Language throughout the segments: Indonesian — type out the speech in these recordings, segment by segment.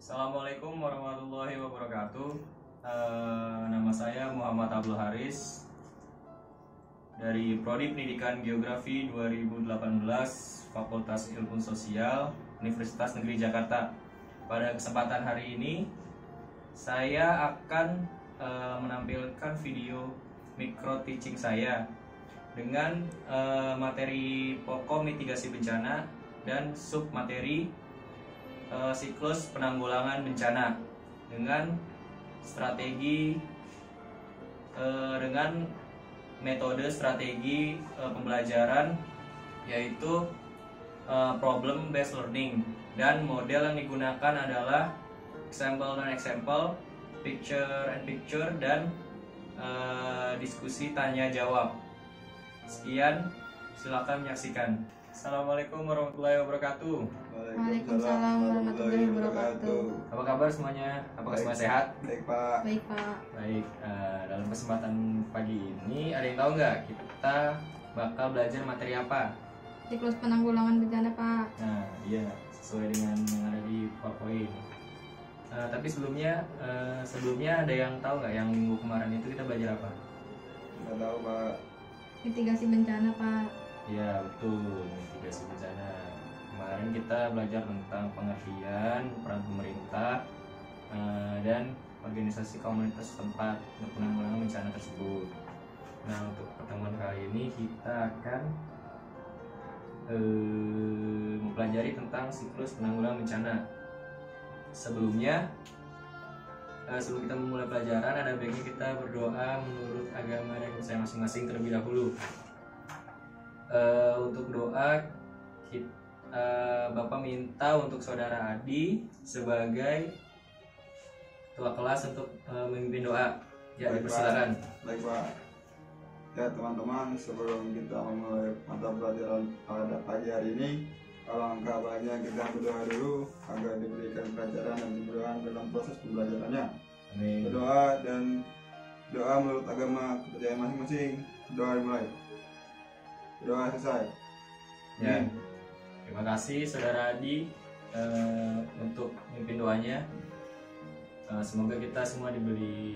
Assalamualaikum warahmatullahi wabarakatuh. Nama saya Muhammad Abdul Haris dari Prodi Pendidikan Geografi 2018 Fakultas Ilmu Sosial Universitas Negeri Jakarta. Pada kesempatan hari ini saya akan menampilkan video micro teaching saya dengan materi pokok mitigasi bencana dan sub materi siklus penanggulangan bencana dengan strategi dengan metode strategi pembelajaran yaitu problem based learning, dan model yang digunakan adalah example dan example, picture and picture, dan diskusi tanya jawab. Sekian, silakan menyaksikan. Assalamualaikum warahmatullahi wabarakatuh. Waalaikumsalam warahmatullahi wabarakatuh. Apa kabar semuanya? Apakah semua sehat? Baik Pak. Baik Pak. Baik, dalam kesempatan pagi ini ada yang tahu nggak kita bakal belajar materi apa? Siklus penanggulangan bencana Pak. Nah, iya, sesuai dengan yang ada di PowerPoint. Tapi sebelumnya ada yang tahu nggak yang minggu kemarin itu kita belajar apa? Nggak tahu Pak. Mitigasi bencana Pak. Ya betul, mitigasi bencana. Kemarin kita belajar tentang pengertian peran pemerintah dan organisasi komunitas setempat untuk penanggulangan bencana tersebut. Nah, untuk pertemuan kali ini kita akan mempelajari tentang siklus penanggulangan bencana. Sebelum kita memulai pelajaran, ada baiknya kita berdoa menurut agama dan saya masing-masing terlebih dahulu. Untuk doa, Bapak minta untuk saudara Adi sebagai ketua kelas untuk memimpin doa. Ya, dipersilakan. Baik Pak. Ya teman-teman, sebelum kita memulai mata pelajaran pada pagi hari ini, alangkah baiknya kita berdoa dulu agar diberikan pelajaran dan kemudahan dalam proses pembelajarannya. Amin. Berdoa dan doa menurut agama kepercayaan masing-masing. Doa dimulai. Doa selesai. Ya. Terima kasih saudara Adi untuk memimpin doanya. Semoga kita semua diberi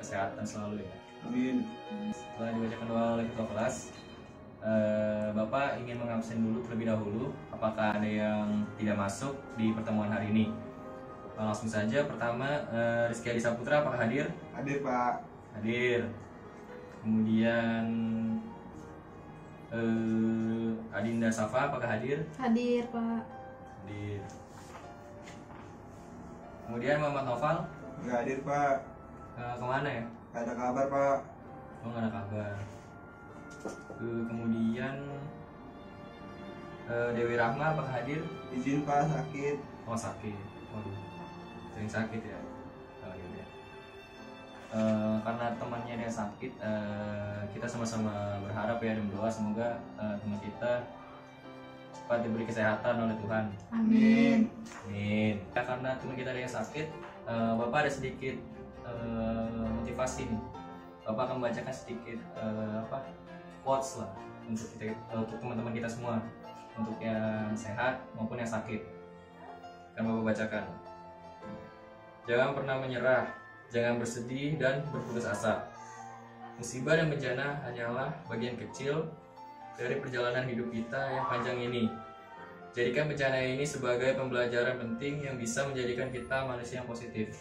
kesehatan selalu ya. Amin. Setelah dibacakan doa oleh ketua kelas, Bapak ingin mengabsen dulu terlebih dahulu. Apakah ada yang tidak masuk di pertemuan hari ini? Langsung saja. Pertama, Rizky Adi Saputra apakah hadir? Hadir Pak. Hadir. Kemudian Adinda Safa apakah hadir? Hadir Pak. Hadir. Kemudian Muhammad Noval Nggak hadir Pak. kemana ya? Nggak ada kabar Pak. Oh, nggak ada kabar. Kemudian Dewi Rahma apakah hadir? Izin Pak, sakit. Oh, sakit. Waduh, sering sakit ya. Oh, iya. Karena temannya ada yang sakit, kita sama-sama berharap ya dan berdoa semoga teman kita cepat diberi kesehatan oleh Tuhan. Amin. Amin. Ya, karena teman kita ada yang sakit, Bapak ada sedikit motivasi nih. Bapak akan membacakan sedikit quotes lah untuk teman-teman kita semua, untuk yang sehat maupun yang sakit. Akan Bapak bacakan. Jangan pernah menyerah, jangan bersedih dan berputus asa. Musibah dan bencana hanyalah bagian kecil dari perjalanan hidup kita yang panjang ini. Jadikan bencana ini sebagai pembelajaran penting yang bisa menjadikan kita manusia yang positif.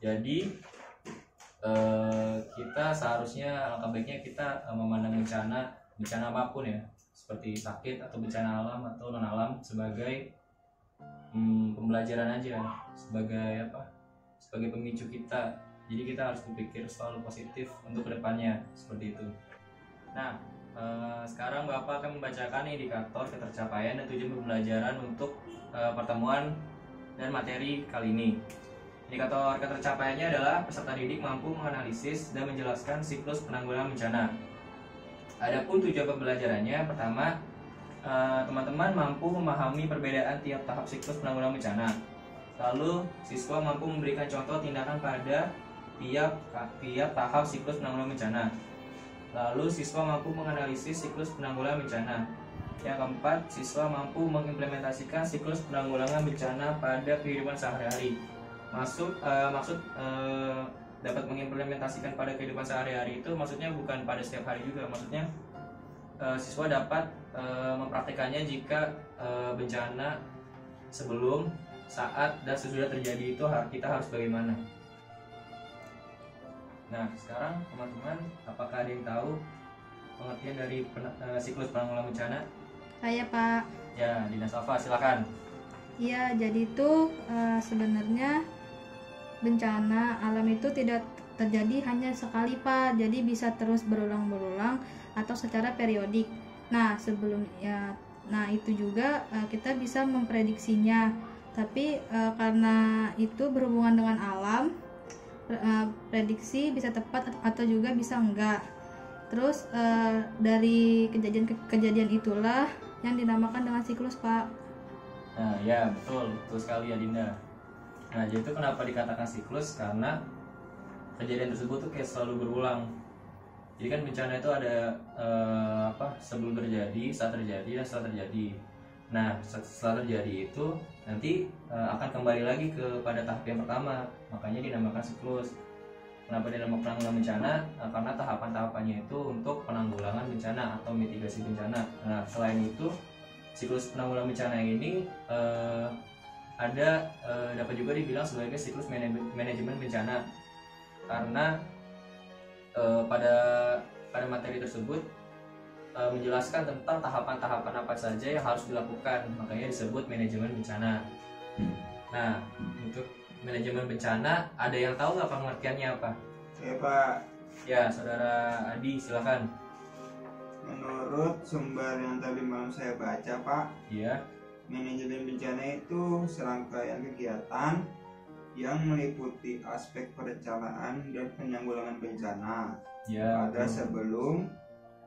Jadi kita seharusnya, alangkah baiknya kita memandang bencana apapun ya, seperti sakit atau bencana alam atau non alam, sebagai pembelajaran aja, sebagai pemicu kita. Jadi kita harus berpikir selalu positif untuk kedepannya, seperti itu. Nah, sekarang Bapak akan membacakan indikator ketercapaian dan tujuan pembelajaran untuk pertemuan dan materi kali ini. Indikator ketercapaiannya adalah peserta didik mampu menganalisis dan menjelaskan siklus penanggulangan bencana. Adapun tujuan pembelajarannya, pertama, teman-teman mampu memahami perbedaan tiap tahap siklus penanggulangan bencana. Lalu, siswa mampu memberikan contoh tindakan pada tiap tahap siklus penanggulangan bencana. Lalu, siswa mampu menganalisis siklus penanggulangan bencana. Yang keempat, siswa mampu mengimplementasikan siklus penanggulangan bencana pada kehidupan sehari-hari. Maksud dapat mengimplementasikan pada kehidupan sehari-hari itu maksudnya bukan pada setiap hari juga, maksudnya siswa dapat mempraktekannya jika bencana sebelum, saat, dan sesudah terjadi itu kita harus bagaimana. Nah, sekarang teman-teman, apakah ada yang tahu pengertian dari siklus penanggulangan bencana? Saya Pak. Ya, Dina Safa, silakan. Iya, jadi itu sebenarnya bencana alam itu tidak terjadi hanya sekali Pak, jadi bisa terus berulang-berulang atau secara periodik. Nah itu juga kita bisa memprediksinya, tapi karena itu berhubungan dengan alam, prediksi bisa tepat atau juga bisa enggak. Terus dari kejadian itulah yang dinamakan dengan siklus Pak. Nah ya, betul sekali ya Dinda. Nah, jadi itu kenapa dikatakan siklus, karena kejadian tersebut tuh kayak selalu berulang. Jadi kan bencana itu ada sebelum terjadi, saat terjadi, dan setelah terjadi. Nah, setelah terjadi itu nanti akan kembali lagi kepada tahap yang pertama, makanya dinamakan siklus. Kenapa dinamakan penanggulangan bencana? Karena tahapan-tahapannya itu untuk penanggulangan bencana atau mitigasi bencana. Nah, selain itu siklus penanggulangan bencana ini dapat juga dibilang sebagai siklus manajemen bencana, karena pada materi tersebut menjelaskan tentang tahapan-tahapan apa saja yang harus dilakukan, makanya disebut manajemen bencana. Nah, untuk manajemen bencana ada yang tahu nggak pengertiannya apa? Saya Pak. Ya, saudara Adi, silakan. Menurut sumber yang tadi malam saya baca Pak, Iya. manajemen bencana itu serangkaian kegiatan yang meliputi aspek perencanaan dan penanggulangan bencana Ya, pada sebelum,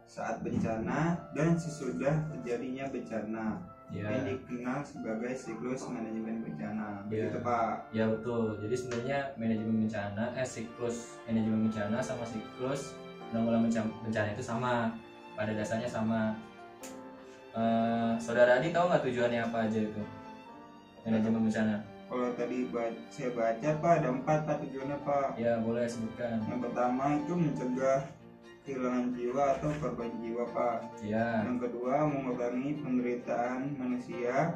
saat bencana, dan sesudah terjadinya bencana, ya. yang dikenal sebagai siklus manajemen bencana. Ya. Begitu Pak. Ya betul. Jadi sebenarnya manajemen bencana, siklus manajemen bencana sama siklus penanggulangan bencana itu sama, pada dasarnya sama. Saudara Adi tahu nggak tujuannya apa aja itu manajemen bencana? Kalau tadi saya baca Pak, ada 4 Pak tujuannya Pak. Ya, boleh sebutkan. Yang pertama itu mencegah kehilangan jiwa atau korban jiwa Pak. Ya. Yang kedua mengurangi penderitaan manusia.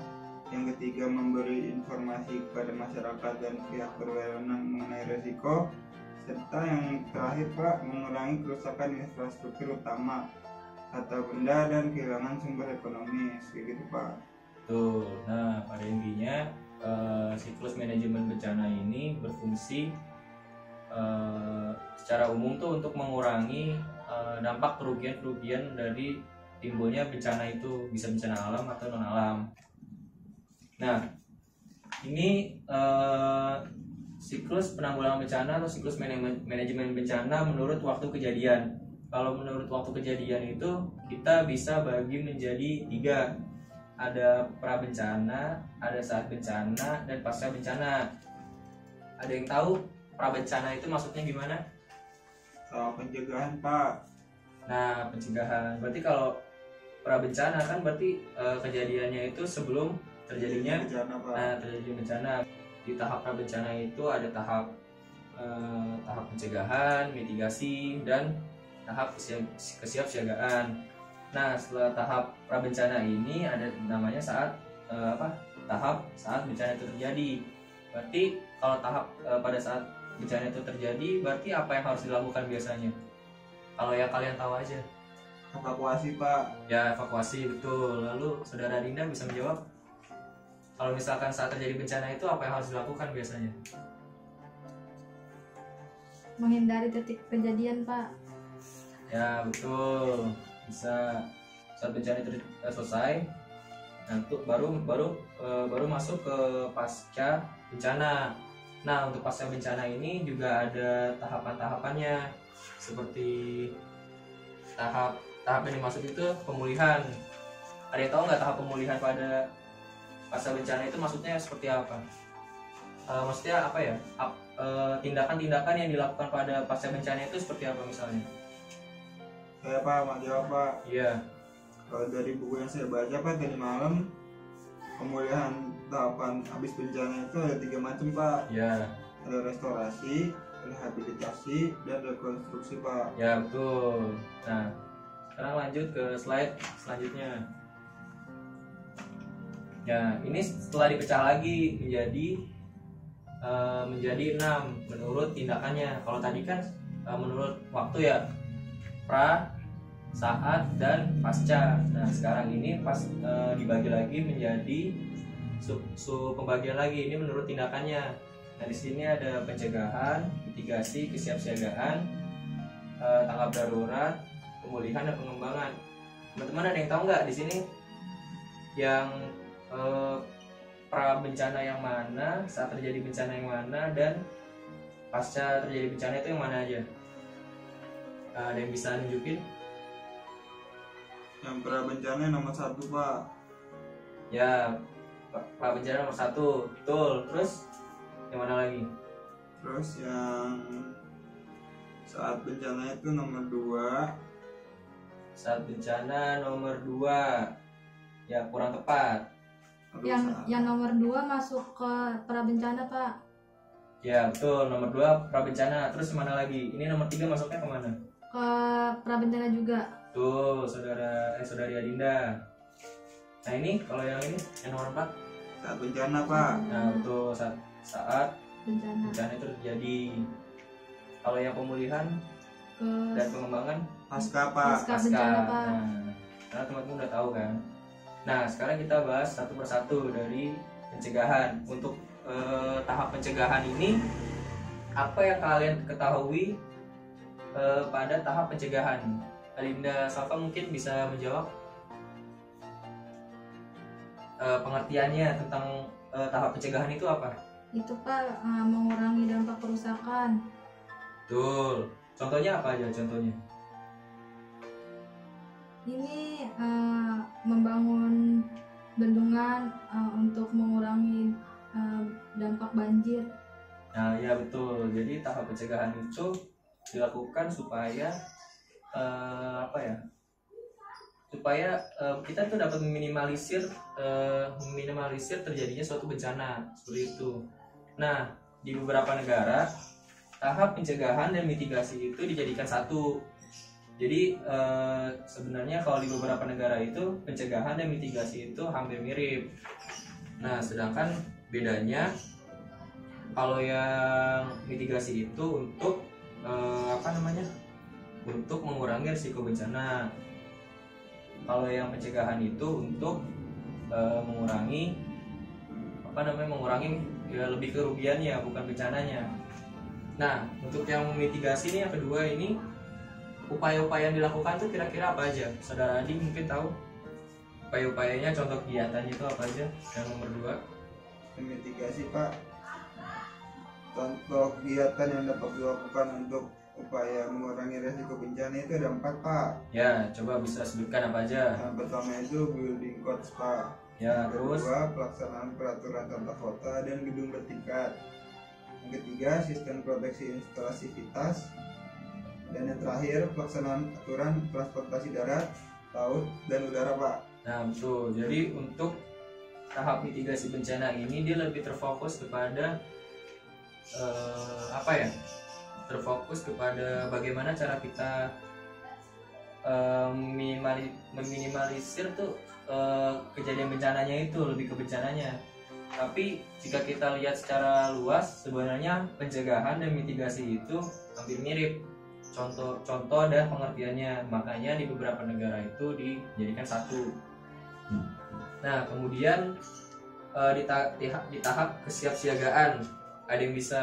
Yang ketiga memberi informasi kepada masyarakat dan pihak berwenang mengenai resiko. Serta yang terakhir Pak, mengurangi kerusakan infrastruktur utama atau benda dan kehilangan sumber ekonomi, begitu Pak. Tuh. Nah, pada intinya siklus manajemen bencana ini berfungsi secara umum tuh untuk mengurangi dampak kerugian-kerugian dari timbulnya bencana itu, bisa bencana alam atau non alam. Nah, ini siklus penanggulangan bencana atau siklus manajemen bencana menurut waktu kejadian. Kalau menurut waktu kejadian itu kita bisa bagi menjadi 3. Ada pra bencana, ada saat bencana, dan pasca bencana. Ada yang tahu pra bencana itu maksudnya gimana? Soal pencegahan Pak. Nah, pencegahan. Berarti kalau pra bencana kan berarti kejadiannya itu sebelum terjadinya bencana Pak. Nah, terjadi bencana. Di tahap pra bencana itu ada tahap pencegahan, mitigasi, dan tahap kesiapsiagaan. Nah, setelah tahap pra bencana ini ada namanya tahap saat bencana itu terjadi. Berarti kalau tahap pada saat bencana itu terjadi, berarti apa yang harus dilakukan biasanya? Kalau yang kalian tahu aja. Evakuasi Pak. Ya, evakuasi, betul. Lalu saudara Dinda bisa menjawab, kalau misalkan saat terjadi bencana itu apa yang harus dilakukan biasanya? Menghindari titik kejadian Pak. Ya, betul. Bisa saat bencana itu selesai, nanti baru masuk ke pasca bencana. Nah, untuk pasca bencana ini juga ada tahapan-tahapannya, seperti tahap yang dimaksud itu pemulihan. Ada yang tahu nggak tahap pemulihan pada pasca bencana itu maksudnya seperti apa? Maksudnya apa ya? Tindakan-tindakan yang dilakukan pada pasca bencana itu seperti apa misalnya? Saya Pak, mau jawab Pak. Iya. Kalau dari buku yang saya baca Pak tadi malam, pemulihan tahapan habis bencana itu ada 3 macam Pak. Ya, Ada restorasi, rehabilitasi, dan rekonstruksi Pak. ya betul. Nah, sekarang lanjut ke slide selanjutnya. Ya, ini setelah dipecah lagi menjadi 6 menurut tindakannya. Kalau tadi kan menurut waktu ya, pra, saat, dan pasca. Nah, sekarang ini dibagi lagi menjadi sub pembagian lagi. Ini menurut tindakannya. Nah, di sini ada pencegahan, mitigasi, kesiapsiagaan, tanggap darurat, pemulihan, dan pengembangan. Teman-teman ada yang tahu nggak di sini yang pra bencana yang mana, saat terjadi bencana yang mana, dan pasca terjadi bencana itu yang mana aja? Ada yang bisa nunjukin? Yang pra bencana nomor 1 Pak. Ya, pra bencana nomor 1, betul. Terus yang mana lagi? Terus yang saat bencana itu nomor 2. Saat bencana nomor 2, ya kurang tepat. Aduh, Yang nomor 2 masuk ke pra bencana Pak. Ya betul, nomor 2 pra bencana. Terus mana lagi? Ini nomor 3 masuknya kemana? Ke pra bencana juga. Tuh, saudari Adinda. Nah ini kalau yang ini yang nomor 4. saat bencana Pak. Nah betul, saat Bencana. bencana itu terjadi. Kalau yang pemulihan Ke dan pengembangan Pasca Pak. pasca bencana Pak. Nah, karena teman-teman udah tahu kan. Nah sekarang kita bahas satu persatu dari pencegahan. Untuk tahap pencegahan ini, apa yang kalian ketahui pada tahap pencegahan? Adinda Safa mungkin bisa menjawab pengertiannya tentang tahap pencegahan itu apa? Itu Pak mengurangi dampak kerusakan. Betul. Contohnya apa aja contohnya? Ini membangun bendungan untuk mengurangi dampak banjir. Nah, ya betul. Jadi tahap pencegahan itu dilakukan supaya supaya kita tuh dapat meminimalisir terjadinya suatu bencana seperti itu. Nah, di beberapa negara tahap pencegahan dan mitigasi itu dijadikan satu. Jadi sebenarnya kalau di beberapa negara itu pencegahan dan mitigasi itu hampir mirip. Nah, sedangkan bedanya kalau yang mitigasi itu untuk untuk mengurangi risiko bencana. Kalau yang pencegahan itu untuk mengurangi ya lebih kerugiannya, bukan bencananya. Nah, untuk yang mitigasi ini yang kedua ini, upaya-upaya yang dilakukan tuh kira-kira apa aja? Saudara Adi mungkin tahu upaya-upayanya, contoh kegiatannya itu apa aja? Yang nomor 2. Mitigasi Pak. Contoh kegiatan yang dapat dilakukan untuk upaya mengurangi resiko bencana itu ada 4 Pak. Ya, coba bisa sebutkan apa aja? Yang pertama itu building codes Pak. Ya, Yang terus kedua pelaksanaan peraturan tata kota dan gedung bertingkat. Yang ketiga sistem proteksi instalasi vitas. Dan yang terakhir pelaksanaan aturan transportasi darat, laut, dan udara Pak. nah betul. Jadi untuk tahap mitigasi bencana ini dia lebih terfokus kepada terfokus kepada bagaimana cara kita meminimalisir tuh kejadian bencananya, itu lebih ke bencananya. Tapi jika kita lihat secara luas, sebenarnya pencegahan dan mitigasi itu hampir mirip contoh dan pengertiannya. Makanya di beberapa negara itu dijadikan satu. Nah, kemudian di tahap kesiapsiagaan, ada yang bisa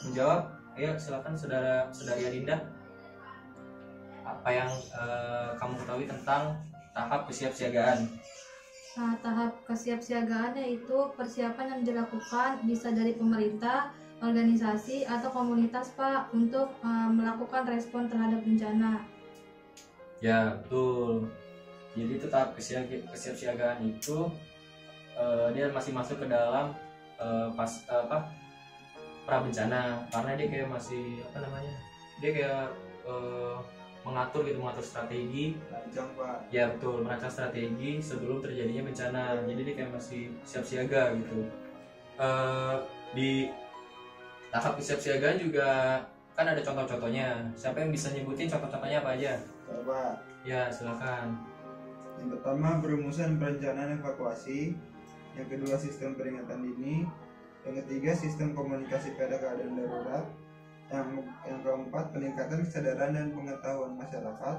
menjawab? Ayo silakan saudari Adinda. Apa yang kamu ketahui tentang tahap kesiapsiagaan? Nah, tahap kesiapsiagaan yaitu persiapan yang dilakukan bisa dari pemerintah, organisasi, atau komunitas Pak untuk melakukan respon terhadap bencana. Ya betul. Jadi itu tahap kesiapsiagaan itu dia masih masuk ke dalam pra bencana, karena dia kayak masih dia kayak mengatur gitu, mengatur strategi. Lancang Pak. Ya betul, merancang strategi sebelum terjadinya bencana. Jadi dia kayak masih siap siaga gitu. Di tahap kesiapsiagaan juga kan ada contoh-contohnya. Siapa yang bisa nyebutin contoh-contohnya apa aja? Pak. Ya silakan. Yang pertama perumusan perencanaan evakuasi, yang kedua sistem peringatan dini, yang ketiga sistem komunikasi pada keadaan darurat, yang keempat peningkatan kesadaran dan pengetahuan masyarakat,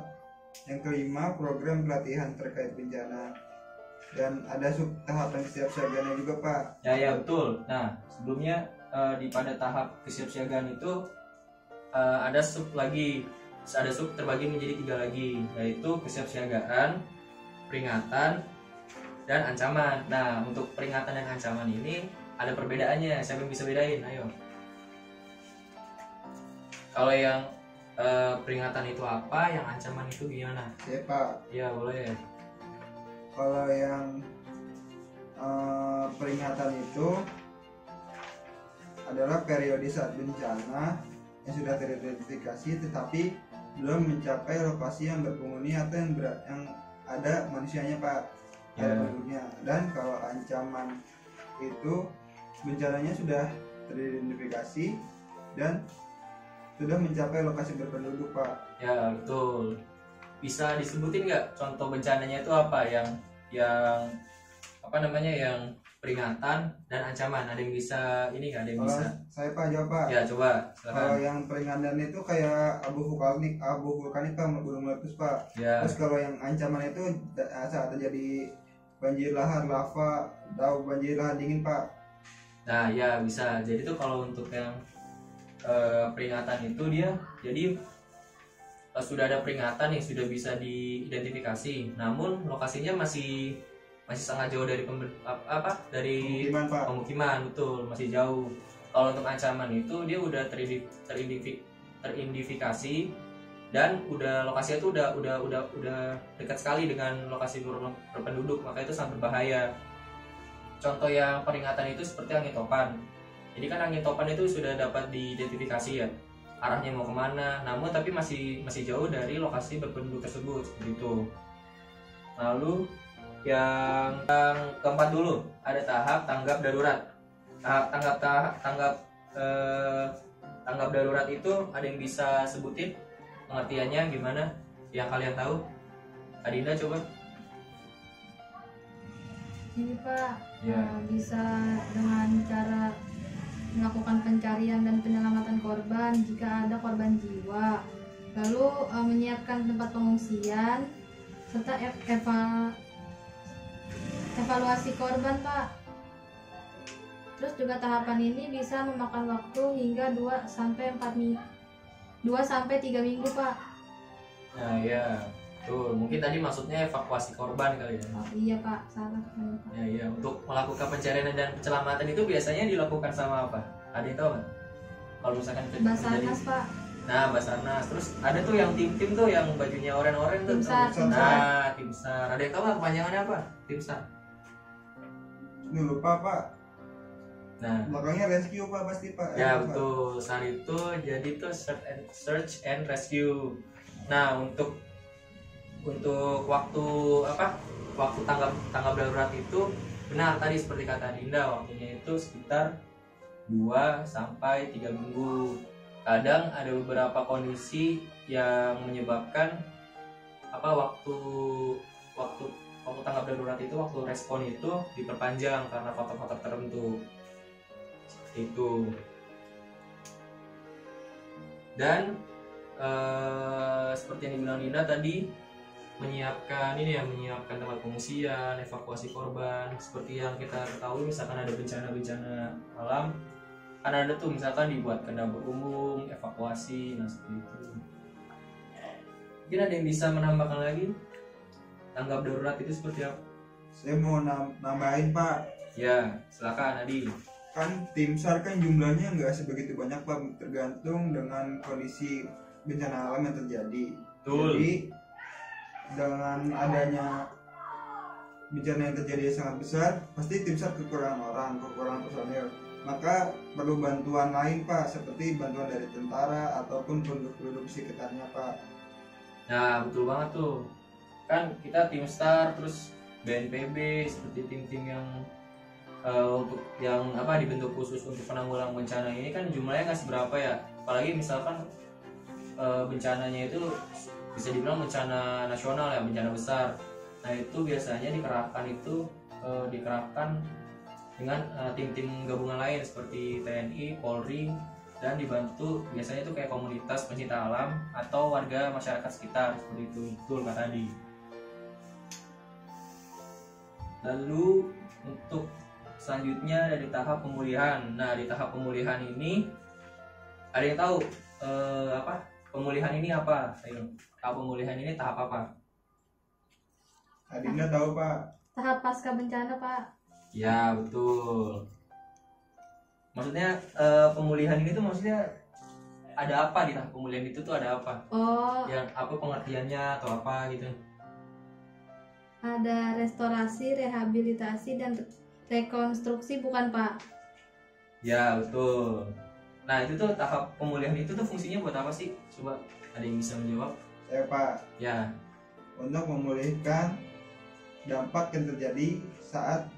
yang kelima program pelatihan terkait bencana, dan ada sub tahapan kesiapsiagaannya juga Pak. Ya betul. Nah sebelumnya pada tahap kesiapsiagaan itu ada sub terbagi menjadi 3 lagi, yaitu kesiapsiagaan, peringatan, dan ancaman. Nah untuk peringatan dan ancaman ini ada perbedaannya. Siapa yang bisa bedain? Ayo. Kalau yang peringatan itu apa, yang ancaman itu gimana? Ya Pak. Ya boleh. Kalau yang peringatan itu adalah periode saat bencana yang sudah teridentifikasi tetapi belum mencapai lokasi yang berpenghuni atau yang ada manusianya Pak, ada penduduknya. Dan kalau ancaman itu bencananya sudah teridentifikasi dan sudah mencapai lokasi berpenduduk Pak. Ya betul. Bisa disebutin nggak contoh bencananya itu apa, yang apa namanya, yang peringatan dan ancaman? Ada yang bisa ini nggak? Ada yang bisa? Saya Pak jawab Pak. Ya coba silakan. Kalau yang peringatan itu kayak abu vulkanik Pak, gunung meletus Pak. Ya. Terus kalau yang ancaman itu saat terjadi banjir lahar lava atau banjir lahar dingin Pak. Nah ya bisa. Jadi tuh kalau untuk yang peringatan itu dia jadi sudah ada peringatan yang sudah bisa diidentifikasi, namun lokasinya masih sangat jauh dari dari pemukiman, betul, masih jauh. Kalau untuk ancaman itu dia udah teridentifikasi dan lokasinya itu udah dekat sekali dengan lokasi berpenduduk, maka itu sangat berbahaya. Contoh yang peringatan itu seperti angin topan. Jadi kan angin topan itu sudah dapat diidentifikasi ya, arahnya mau kemana, namun tapi masih jauh dari lokasi berpenduduk tersebut, seperti itu. Lalu yang keempat dulu, ada tahap tanggap darurat. Tanggap darurat itu ada yang bisa sebutin pengertiannya gimana, yang kalian tahu? Adinda coba. Ini Pak, Ya. Bisa dengan cara melakukan pencarian dan penyelamatan korban jika ada korban jiwa, lalu menyiapkan tempat pengungsian serta evaluasi korban Pak. Terus juga tahapan ini bisa memakan waktu hingga 2 sampai 3 minggu Pak. Nah ya, tuh mungkin tadi maksudnya evakuasi korban kali ya. Oh, iya Pak, salah Pak. Ya, untuk melakukan pencarian dan penyelamatan itu biasanya dilakukan sama apa? Ada yang tahu nggak? Kalau misalkan Basarnas Pak. Nah, Basarnas. Terus ada tuh yang tim-tim tuh yang bajunya oranye-oranye tuh. Tim SAR. Nah, tim SAR. Ada yang tahu nggak kepanjangannya apa? Tim SAR. Ini lupa Pak. Nah, Belakangnya rescue Pak pasti Pak. ya betul. SAR itu jadi tuh search and rescue. Nah, untuk waktu waktu tanggap darurat itu benar tadi seperti kata Dinda, waktunya itu sekitar 2 sampai 3 minggu. Kadang ada beberapa kondisi yang menyebabkan waktu tanggap darurat itu, waktu respon itu diperpanjang karena faktor-faktor tertentu. Seperti itu. Dan seperti yang dibilang Dinda tadi, menyiapkan tempat pengungsian, evakuasi korban. Seperti yang kita ketahui, misalkan ada bencana alam, kan ada tuh misalkan dibuatkan dapur umum, evakuasi, nah seperti itu. Mungkin ada yang bisa menambahkan lagi tanggap darurat itu seperti apa? Saya mau nambahin Pak. Ya, silakan Adi. Kan tim SAR kan jumlahnya nggak sebegitu banyak Pak, tergantung dengan kondisi bencana alam yang terjadi. Betul. Jadi dengan adanya bencana yang terjadi yang sangat besar, pasti tim SAR kekurangan orang, kekurangan personil. Maka perlu bantuan lain Pak, seperti bantuan dari tentara ataupun penduduk sekitarnya Pak. Nah, betul banget tuh. Kan kita tim STAR, terus BNPB, seperti tim-tim yang untuk yang apa dibentuk khusus untuk penanggulangan bencana ini kan jumlahnya nggak seberapa ya. Apalagi misalkan bencananya itu bisa dibilang bencana nasional ya, bencana besar. Nah, itu biasanya dikerahkan dengan tim-tim gabungan lain seperti TNI, Polri, dan dibantu biasanya itu kayak komunitas pencinta alam atau warga masyarakat sekitar seperti itu. Betul Kak tadi. Lalu untuk selanjutnya dari tahap pemulihan. Nah, di tahap pemulihan ini ada yang tahu apa pemulihan ini apa? Ayo, tahap pemulihan ini tahap apa? Adinda tahu Pak? Tahap pasca bencana Pak. Ya, betul. Maksudnya pemulihan ini tuh maksudnya ada apa di tahap pemulihan itu tuh ada apa? Oh, Yang apa pengertiannya atau apa gitu? ada restorasi, rehabilitasi, dan rekonstruksi bukan Pak? Ya, betul. Nah, itu tuh tahap pemulihan itu tuh fungsinya buat apa sih? Coba ada yang bisa menjawab? Saya Pak, Ya. untuk memulihkan dampak yang terjadi saat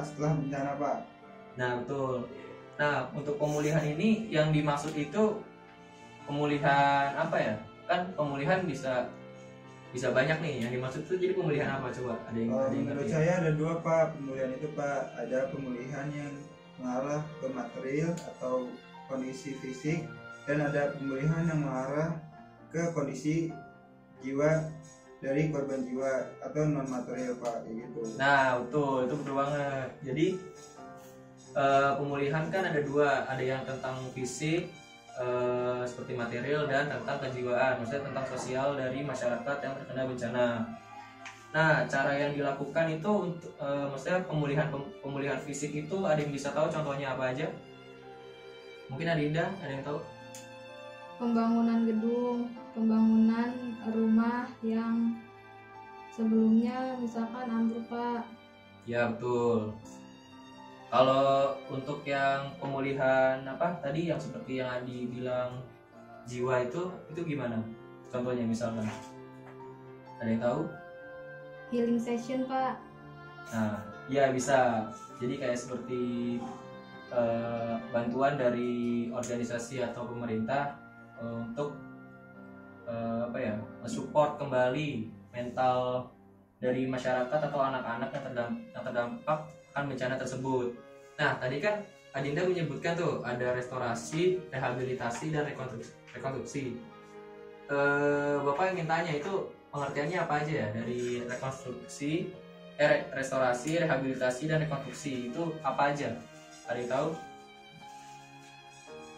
setelah bencana Pak. Nah, betul. Nah, untuk pemulihan ini yang dimaksud itu pemulihan apa ya? Kan pemulihan bisa banyak nih. Yang dimaksud itu jadi pemulihan apa? Coba ada yang Menurut ngerti? saya ada dua Pak pemulihan itu Pak. Ada pemulihan yang mengarah ke material atau kondisi fisik, dan ada pemulihan yang mengarah ke kondisi jiwa dari korban jiwa atau non material Pak, kayak gitu. Nah, betul, itu betul banget. Jadi pemulihan kan ada dua, ada yang tentang fisik seperti material dan tentang kejiwaan, maksudnya tentang sosial dari masyarakat yang terkena bencana. Nah, cara yang dilakukan itu untuk maksudnya pemulihan fisik itu ada yang bisa tahu contohnya apa aja? Mungkin Adinda ada yang tahu? Pembangunan gedung, pembangunan rumah yang sebelumnya misalkan ambruk Pak. Ya, betul. Kalau untuk yang pemulihan apa tadi yang seperti yang Adi bilang jiwa itu gimana? Contohnya misalkan ada yang tahu? Healing session Pak. Nah, ya bisa. Jadi kayak seperti bantuan dari organisasi atau pemerintah untuk apa ya, support kembali mental dari masyarakat atau anak-anak yang terdampak akan bencana tersebut. Nah, tadi kan Adinda menyebutkan tuh ada restorasi, rehabilitasi, dan rekonstruksi. Bapak ingin tanya itu pengertiannya apa aja ya dari rekonstruksi, restorasi, rehabilitasi, dan rekonstruksi itu apa aja? Ada yang tahu?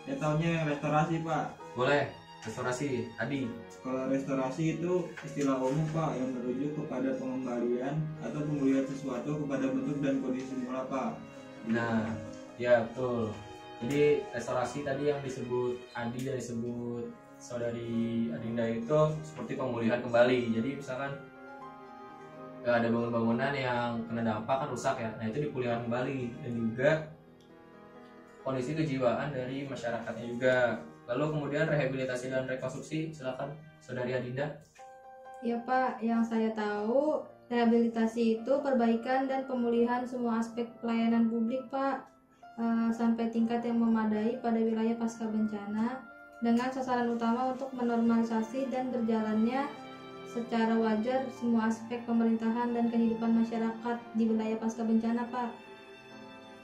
Saya tahunya yang restorasi Pak. Boleh, restorasi, Adi. Kalau restorasi itu istilah umum Pak yang merujuk kepada pengembalian atau pemulihan sesuatu kepada bentuk dan kondisi semula Pak. Nah, ya betul. Jadi restorasi tadi yang disebut Adi dan disebut saudari Adinda itu seperti pemulihan kembali. Jadi misalkan ada bangunan-bangunan yang kena dampak kan rusak ya. Nah, itu dipulihkan kembali, dan juga kondisi kejiwaan dari masyarakatnya juga. Lalu kemudian rehabilitasi dan rekonstruksi, silakan saudari Adinda. Ya Pak, yang saya tahu rehabilitasi itu perbaikan dan pemulihan semua aspek pelayanan publik Pak, sampai tingkat yang memadai pada wilayah pasca bencana, dengan sasaran utama untuk menormalisasi dan berjalannya secara wajar semua aspek pemerintahan dan kehidupan masyarakat di wilayah pasca bencana Pak.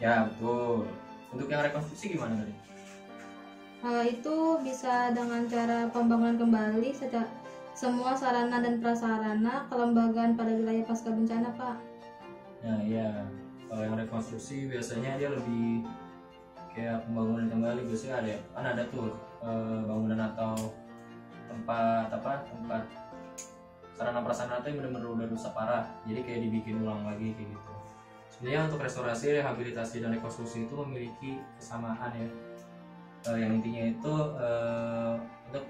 Ya betul. Untuk yang rekonstruksi gimana tadi? Itu bisa dengan cara pembangunan kembali secara semua sarana dan prasarana kelembagaan pada wilayah pasca bencana Pak. Nah ya, kalau yang rekonstruksi biasanya dia lebih kayak pembangunan kembali. Biasanya ada tuh bangunan atau tempat sarana prasarana itu yang benar-benar udah rusak parah, jadi kayak dibikin ulang lagi kayak gitu. Sebenarnya untuk restorasi, rehabilitasi, dan rekonstruksi itu memiliki kesamaan ya. Yang intinya itu untuk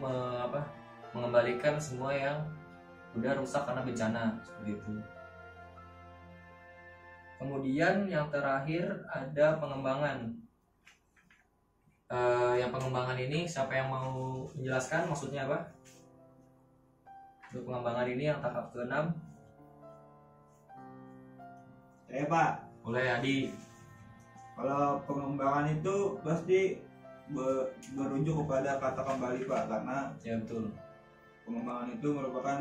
mengembalikan semua yang udah rusak karena bencana seperti itu. Kemudian yang terakhir ada pengembangan. Yang pengembangan ini siapa yang mau menjelaskan maksudnya apa? untuk pengembangan ini yang tahap ke-6? Pak, Boleh Adi. kalau pengembangan itu pasti merujuk kepada kata kembali Pak, karena Ya betul. pengembangan itu merupakan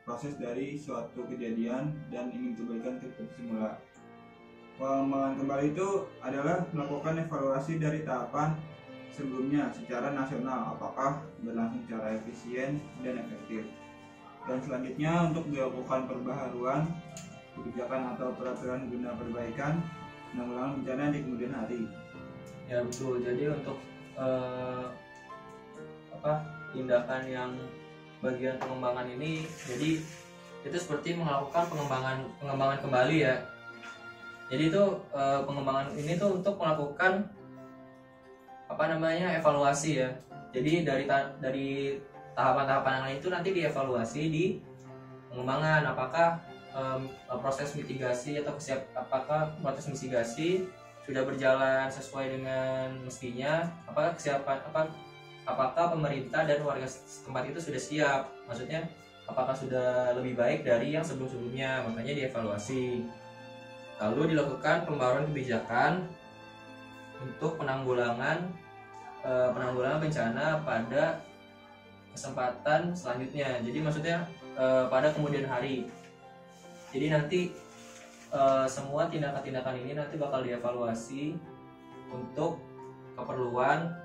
proses dari suatu kejadian dan ingin kembalikan ke semula. Pengembangan kembali itu adalah melakukan evaluasi dari tahapan sebelumnya secara nasional, apakah berlangsung secara efisien dan efektif. Dan selanjutnya untuk dilakukan perbaharuan kebijakan atau peraturan guna perbaikan penanggulangan bencana di kemudian hari. Ya betul. Jadi untuk tindakan yang bagian pengembangan ini, jadi itu seperti melakukan pengembangan kembali ya. Jadi itu pengembangan ini tuh untuk melakukan evaluasi ya. Jadi dari tahapan-tahapan yang lain itu nanti dievaluasi di pengembangan, apakah proses mitigasi atau apakah proses mitigasi sudah berjalan sesuai dengan mestinya, apakah pemerintah dan warga setempat itu sudah siap, maksudnya apakah sudah lebih baik dari yang sebelum-sebelumnya, makanya dievaluasi. Lalu dilakukan pembaruan kebijakan untuk penanggulangan bencana pada kesempatan selanjutnya. Jadi maksudnya pada kemudian hari. Jadi nanti semua tindakan-tindakan ini nanti bakal dievaluasi untuk keperluan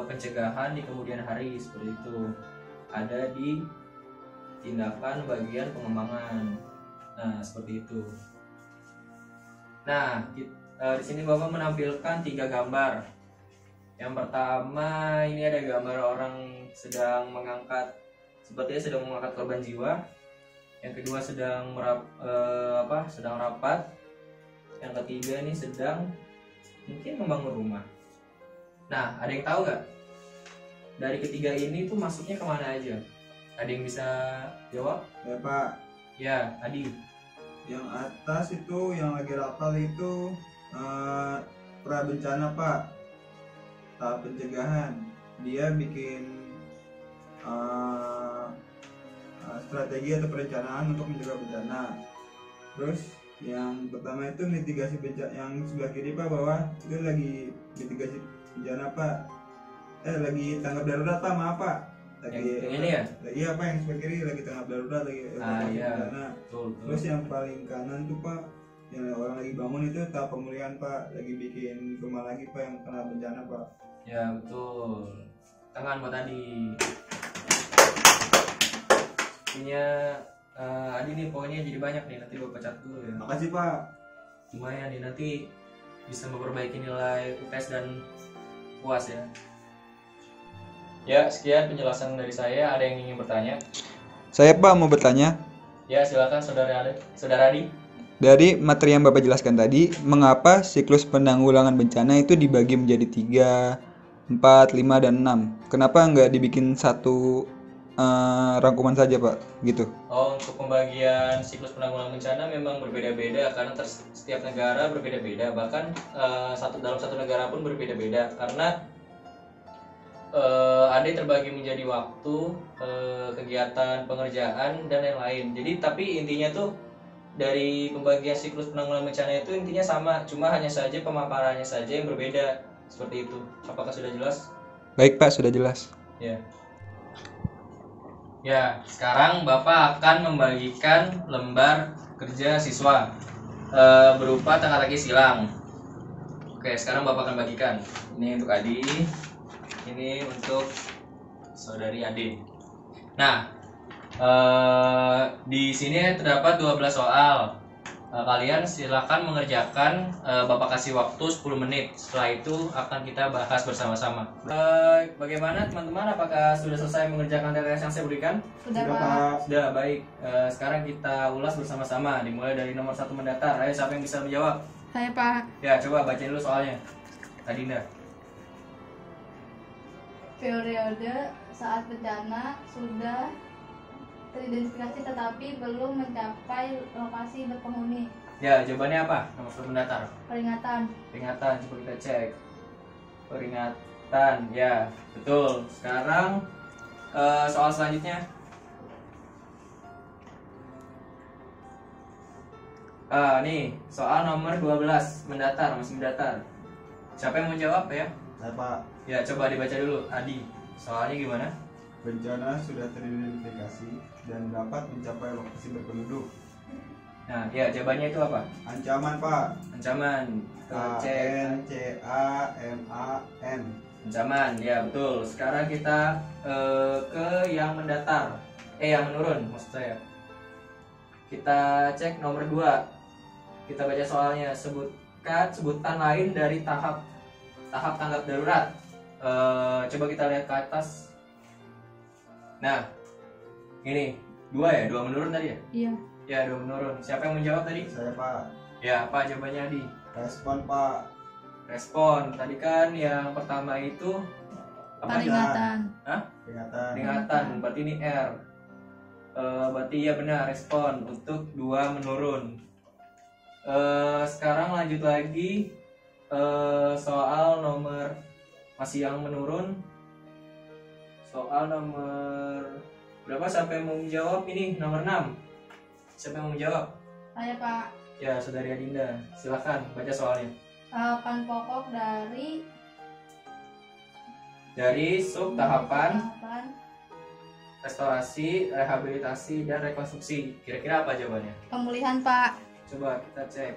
pencegahan di kemudian hari, seperti itu. Ada di tindakan bagian pengembangan. Nah, seperti itu. Nah, di sini Bapak menampilkan 3 gambar. Yang pertama ini ada gambar orang sedang mengangkat, sepertinya sedang mengangkat korban jiwa. Yang kedua sedang rapat. Yang ketiga ini sedang mungkin membangun rumah. Nah, ada yang tahu nggak dari ketiga ini tuh masuknya kemana aja? Ada yang bisa jawab? Ya Pak, Ya, Adi. yang atas itu yang lagi rapal itu pra bencana Pak, tahap pencegahan. Dia bikin strategi atau perencanaan untuk mencegah bencana. Terus yang pertama itu mitigasi bencana, yang sebelah kiri Pak bawah itu lagi mitigasi bencana Pak, lagi tanggap darurat Pak, maaf Pak, lagi yang ini ya? lagi apa yang sebelah kiri lagi tanggap darurat, lagi Iya. bencana. Betul. Terus yang paling kanan tuh Pak, yang orang lagi bangun itu tahap pemulihan Pak, lagi bikin rumah lagi Pak yang kena bencana Pak. Ya, betul. Tangan buat Adi. Punya Adi nih poinnya jadi banyak nih, nanti gue pecat dulu ya. Makasih Pak. Lumayan nih, nanti bisa memperbaiki nilai UTS dan UAS ya. Ya, sekian penjelasan dari saya. Ada yang ingin bertanya? Saya Pak mau bertanya. Ya, silakan Saudara Adi. Dari materi yang Bapak jelaskan tadi, mengapa siklus penanggulangan bencana itu dibagi menjadi 3, 4, 5, dan 6? Kenapa nggak dibikin satu rangkuman saja Pak, gitu? Oh, untuk pembagian siklus penanggulangan bencana memang berbeda-beda karena setiap negara berbeda-beda, bahkan dalam satu negara pun berbeda-beda karena ada yang terbagi menjadi waktu, kegiatan, pengerjaan, dan lain-lain. Jadi tapi intinya tuh dari pembagian siklus penanggulangan bencana itu intinya sama, cuma hanya saja pemaparannya saja yang berbeda, seperti itu. Apakah sudah jelas? Baik Pak, sudah jelas. Ya, sekarang Bapak akan membagikan lembar kerja siswa berupa teka-teki silang. Oke, sekarang Bapak akan bagikan. Ini untuk Adi, ini untuk Saudari Ade. Nah, di sini terdapat 12 soal. Kalian silakan mengerjakan, Bapak kasih waktu 10 menit. Setelah itu akan kita bahas bersama-sama. Bagaimana teman-teman, apakah sudah selesai mengerjakan TTS yang saya berikan? Sudah Pak. Sudah, baik. Sekarang kita ulas bersama-sama, dimulai dari nomor 1 mendatar. Ayo, siapa yang bisa menjawab? Saya Pak. Ya, coba bacain dulu soalnya, Adinda. Periode saat bencana sudah teridentifikasi tetapi belum mencapai lokasi berpenghuni. Ya, jawabannya apa? Nomor 1 mendatar. Peringatan. Peringatan, coba kita cek. Peringatan, ya, betul. Sekarang soal selanjutnya. Nih, soal nomor 12, mendatar, masih mendatar. Siapa yang mau jawab ya? Saya Pak. Ya, coba dibaca dulu, Adi. Soalnya gimana? Bencana sudah teridentifikasi dan dapat mencapai lokasi berpenduduk. Nah, ya jawabannya itu apa? Ancaman Pak. Ancaman. Cek. ANCAMAN. Ancaman, ya betul. Sekarang kita ke yang mendatar. Yang menurun maksud saya. Kita cek nomor 2. Kita baca soalnya. Sebutan lain dari tahap tanggap darurat. Coba kita lihat ke atas. Nah, ini 2 ya, 2 menurun tadi ya? Iya. Ya, 2 menurun. Siapa yang menjawab tadi? Saya Pak. Ya, apa jawabannya Adi? Respon Pak. Respon. Tadi kan yang pertama itu apa? Peringatan. Peringatan. Berarti ini R. Berarti ya benar, respon untuk 2 menurun. Sekarang lanjut lagi soal nomor masih yang menurun. Soal nomor berapa? Siapa yang mau menjawab? Ini nomor 6. Siapa yang mau menjawab? Saya Pak. Ya, Saudari Adinda. Silakan baca soalnya. Tahapan pokok Dari sub tahapan tahapan restorasi, rehabilitasi, dan rekonstruksi. Kira-kira apa jawabannya? pemulihan Pak. Coba kita cek.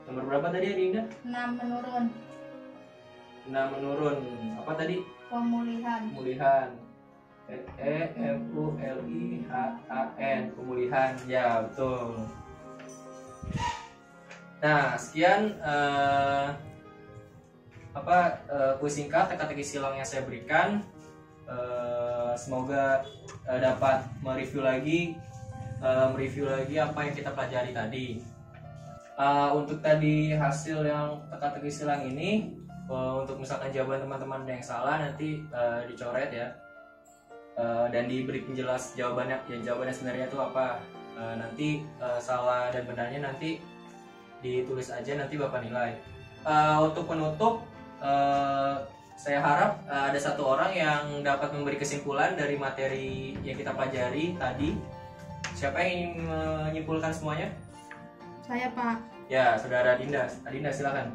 Nomor berapa tadi Adinda? 6 menurun. 6 menurun. Apa tadi? Pemulihan. Pemulihan. PEMULIHAN. Pemulihan. Ya, betul. Nah, sekian kuis singkat teka-teki silang yang saya berikan. Semoga dapat mereview lagi apa yang kita pelajari tadi. Untuk tadi hasil yang teka-teki silang ini, untuk misalkan jawaban teman-teman ada yang salah nanti dicoret ya, dan diberi penjelas jawabannya sebenarnya itu apa. Nanti salah dan benarnya nanti ditulis aja, nanti Bapak nilai. Untuk penutup, saya harap ada satu orang yang dapat memberi kesimpulan dari materi yang kita pelajari tadi. Siapa yang ingin menyimpulkan semuanya? Saya Pak. Ya, Saudara Adinda. Adinda, silakan.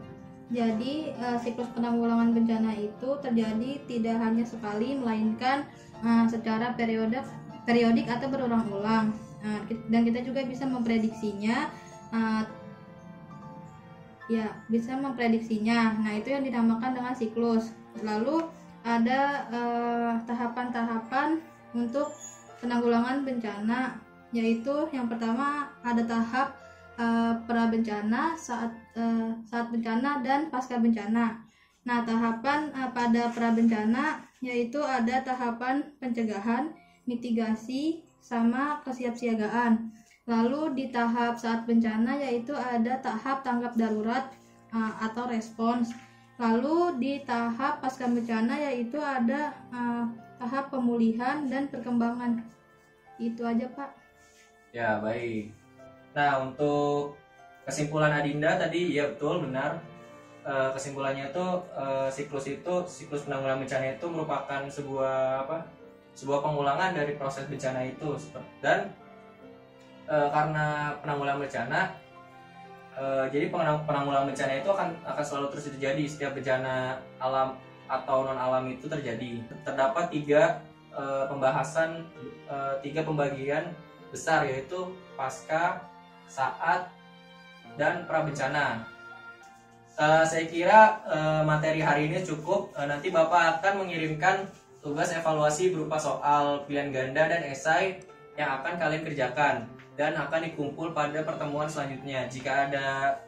Jadi siklus penanggulangan bencana itu terjadi tidak hanya sekali, melainkan secara periodik atau berulang-ulang. Dan kita juga bisa memprediksinya. Bisa memprediksinya. Nah, itu yang dinamakan dengan siklus. Lalu ada tahapan-tahapan untuk penanggulangan bencana, yaitu yang pertama ada tahap pra-bencana, saat bencana, dan pasca bencana. Nah, tahapan pada pra-bencana yaitu ada tahapan pencegahan, mitigasi, sama kesiapsiagaan. Lalu di tahap saat bencana yaitu ada tahap tanggap darurat atau respons. Lalu di tahap pasca bencana yaitu ada tahap pemulihan dan perkembangan. Itu aja Pak. Ya, baik. Nah, untuk kesimpulan Adinda tadi, ya betul, benar. Kesimpulannya itu siklus penanggulangan bencana itu merupakan sebuah pengulangan dari proses bencana itu. Dan karena penanggulangan bencana, jadi penanggulangan bencana itu akan selalu terus terjadi setiap bencana alam atau non alam itu terjadi. Terdapat tiga pembagian besar, yaitu pasca, saat, dan pra bencana. Saya kira materi hari ini cukup. Nanti Bapak akan mengirimkan tugas evaluasi berupa soal pilihan ganda dan esai yang akan kalian kerjakan dan akan dikumpul pada pertemuan selanjutnya. Jika ada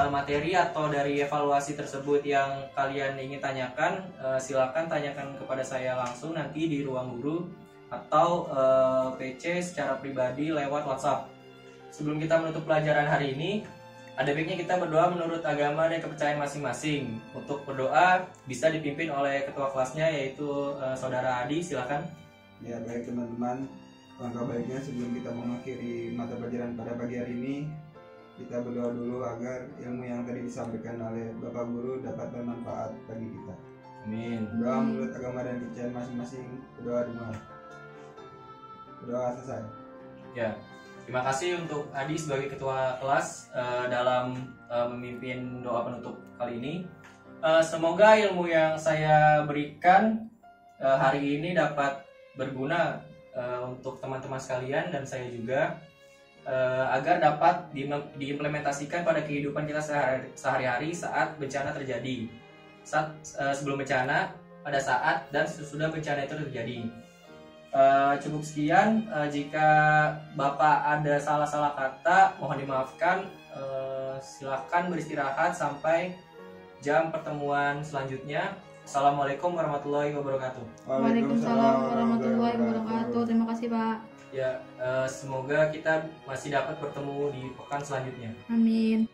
materi atau dari evaluasi tersebut yang kalian ingin tanyakan, silakan tanyakan kepada saya langsung nanti di ruang guru atau PC secara pribadi lewat WhatsApp. Sebelum kita menutup pelajaran hari ini, ada baiknya kita berdoa menurut agama dan kepercayaan masing-masing. Untuk berdoa bisa dipimpin oleh ketua kelasnya, yaitu Saudara Adi. Silakan. Ya, baik teman-teman. Langkah baiknya sebelum kita mengakhiri mata pelajaran pada pagi hari ini, kita berdoa dulu agar ilmu yang tadi disampaikan oleh Bapak Guru dapat bermanfaat bagi kita. Amin. Berdoa menurut agama dan kepercayaan masing-masing. Berdoa dimulai. Berdoa selesai. Ya. Terima kasih untuk Adi sebagai ketua kelas dalam memimpin doa penutup kali ini. Semoga ilmu yang saya berikan hari ini dapat berguna untuk teman-teman sekalian dan saya juga, agar dapat diimplementasikan pada kehidupan kita sehari-hari saat bencana terjadi, sebelum bencana, pada saat dan sesudah bencana itu terjadi. Cukup sekian. Jika Bapak ada salah-salah kata, mohon dimaafkan. Silahkan beristirahat sampai jam pertemuan selanjutnya. Assalamualaikum warahmatullahi wabarakatuh. Waalaikumsalam warahmatullahi wabarakatuh. Terima kasih Pak. Ya, semoga kita masih dapat bertemu di pekan selanjutnya. Amin.